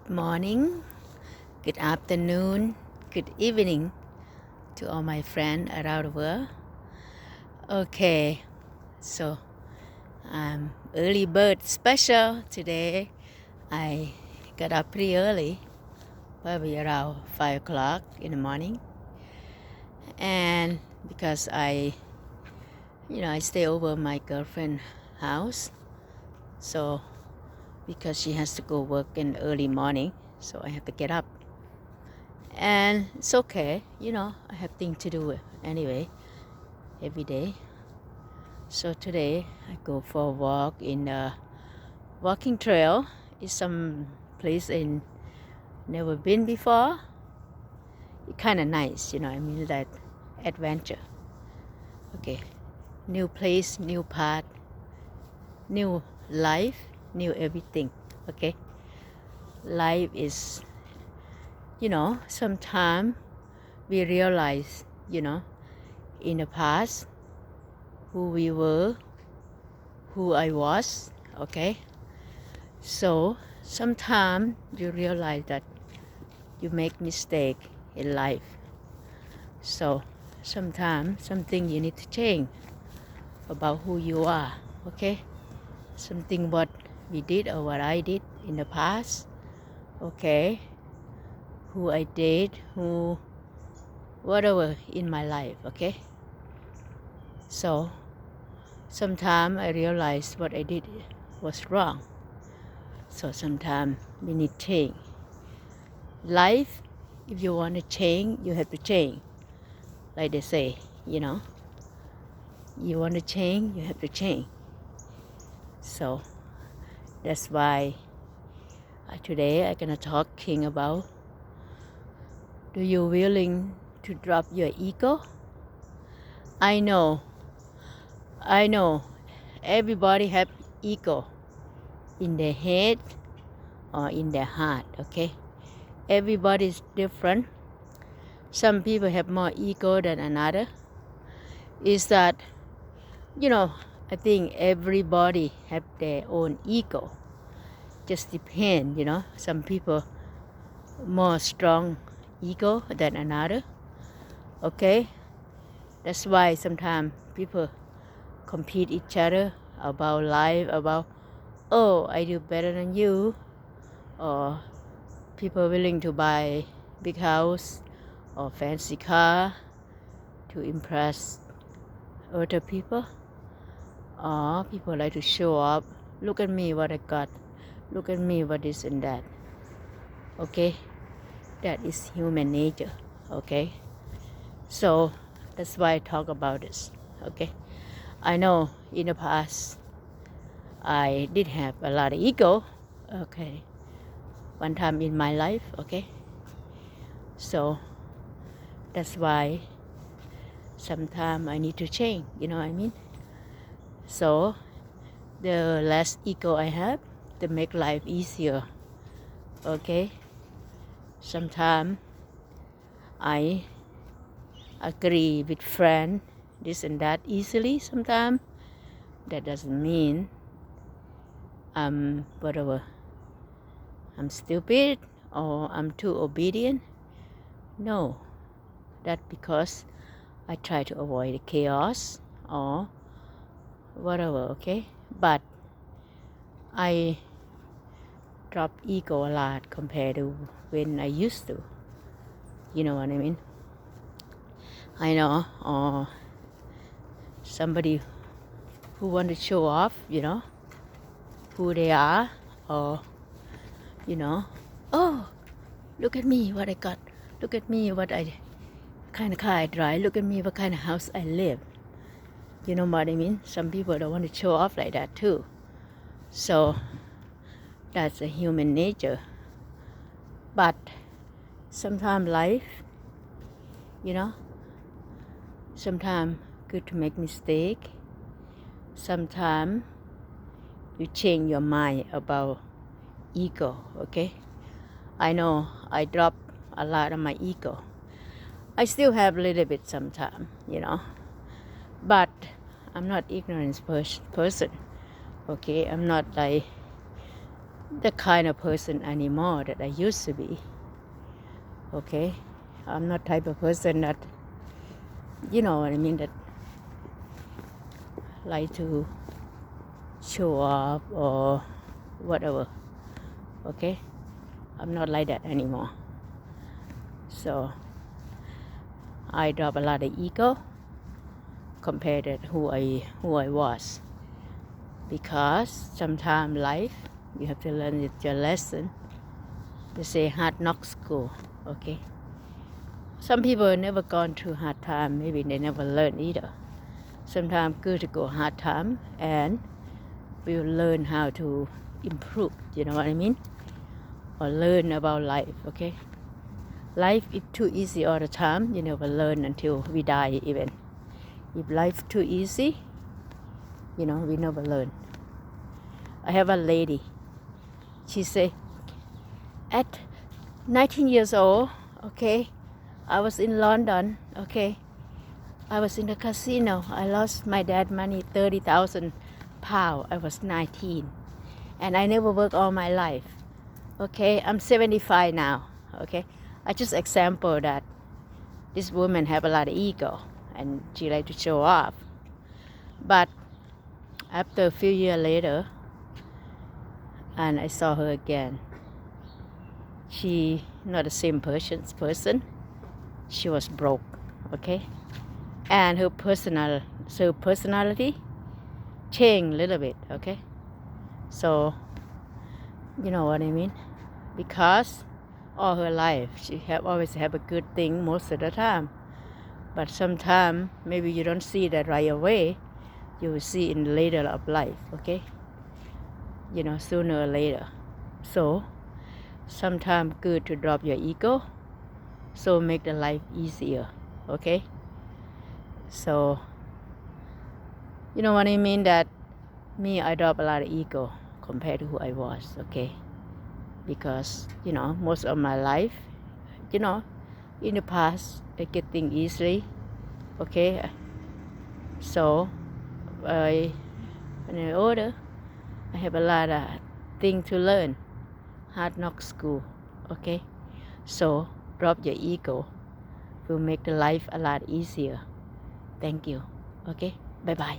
Good morning, good afternoon, good evening to all my friends around the world. Okay, so early bird special today. I got up pretty early, probably around 5 o'clock in the morning. And because I stay over my girlfriend's house. So because she has to go work in the early morning, so I have to get up. And it's okay, I have things to do anyway, every day. So today I go for a walk in a walking trail. It's some place I never been before. It's kind of nice, that adventure. Okay, new place, new path, new life, new everything. Okay, life is, sometimes we realize, in the past who we were, who I was. Okay, so sometimes you realize that you make mistake in life. So sometimes something you need to change about who you are. Okay, something what we did or what I did in the past. Okay, who I did, who whatever in my life. Okay, so sometimes I realize what I did was wrong. So sometimes we need change. Life, if you want to change, you have to change. Like they say, you want to change, you have to change. So that's why today I'm gonna talking about, do you willing to drop your ego? I know everybody have ego in their head or in their heart. Okay, everybody is different. Some people have more ego than another. Is that, I think everybody have their own ego. Just depend, some people more strong ego than another. Okay, that's why sometimes people compete each other about life, about, oh, I do better than you, or people willing to buy big house or fancy car to impress other people, or people like to show up. Look at me what I got, look at me what this and that. Okay, that is human nature. Okay, so that's why I talk about this. Okay, I know in the past I did have a lot of ego. Okay, one time in my life. Okay, so that's why sometimes I need to change, you know what I mean? So the less ego I have, to make life easier. Okay, sometimes I agree with friends this and that easily. Sometimes that doesn't mean I'm stupid or I'm too obedient. No, that's because I try to avoid the chaos or whatever. Okay, but I drop ego a lot compared to when I used to. You know what I mean? I know, or somebody who want to show off, who they are, or, oh, look at me, what I got. Look at me, what kind of car I drive. Look at me, what kind of house I live. You know what I mean? Some people don't want to show off like that too. So that's a human nature. But sometimes life, sometimes good to make mistake. Sometimes you change your mind about ego. Okay, I know I drop a lot of my ego. I still have a little bit sometimes, but I'm not ignorant person. Okay, I'm not like the kind of person anymore that I used to be. Okay, I'm not type of person that, you know what I mean, that like to show off or whatever. Okay, I'm not like that anymore. So I drop a lot of ego compared to who I was, because sometimes life you have to learn your lesson. They say hard knock school. Okay, some people have never gone through hard time, maybe they never learn either. Sometimes good to go hard time and we'll learn how to improve, you know what I mean, or learn about life. Okay, life is too easy all the time, you never learn until we die. Even if life too easy, you know, we never learn. I have a lady, she say, at 19 years old, okay, I was in London. Okay, I was in the casino. I lost my dad money, 30,000 pounds. I was 19, and I never worked all my life. Okay, I'm 75 now. Okay, I just example that this woman have a lot of ego and she like to show off. But after a few years later, and I saw her again, she not the same person. She was broke. Okay, and her personality changed a little bit. Okay, so you know what I mean, because all her life she always have a good thing most of the time, but sometimes maybe you don't see that right away. You will see in later of life. Okay, you know, sooner or later. So sometimes good to drop your ego, so make the life easier. Okay, so you know what I mean, that me, I drop a lot of ego compared to who I was. Okay, because you know, most of my life, you know, in the past I get things easily. Okay, so when I'm older, I have a lot of things to learn. Hard knock school. Okay, so drop your ego, will make the life a lot easier. Thank you. Okay, bye bye.